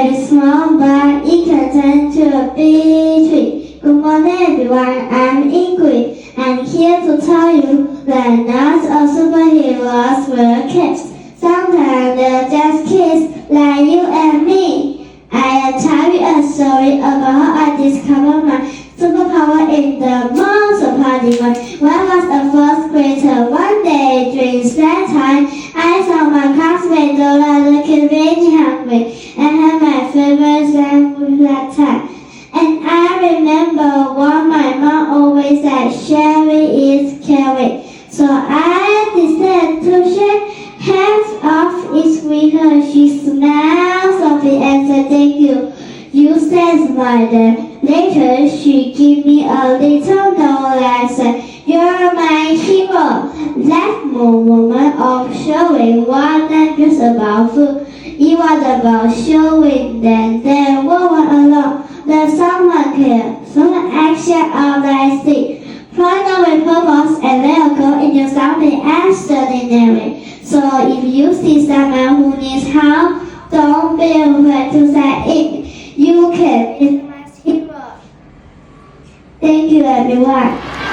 very small, but it can turn to a big tree. Good morning, everyone. I'm Ingrid. I'm here to tell you that not all superheroes wear capes. Sometimes they're just kids like you and me. I am telling you a story about how I discovered my superpower in the monster party. When I was a first grader, one day during snack time, I saw my classmate Dora looking really hungry and had my favorite sandwich that time. And I remember what my mom always said, sharing is caring. So I decided to share half of it with her. She smiled softly and said, "Thank you." You said smile. Later, she gave me a little note that said, "You're my hero." That moment of showing wasn't just about food. It was about showing that there was alone, that someone cared. So the action of that stick. Find out with purpose and let it go into something extraordinary. So if you see someone who needs help, don't be afraid to say it. You can be my hero. Thank you, everyone.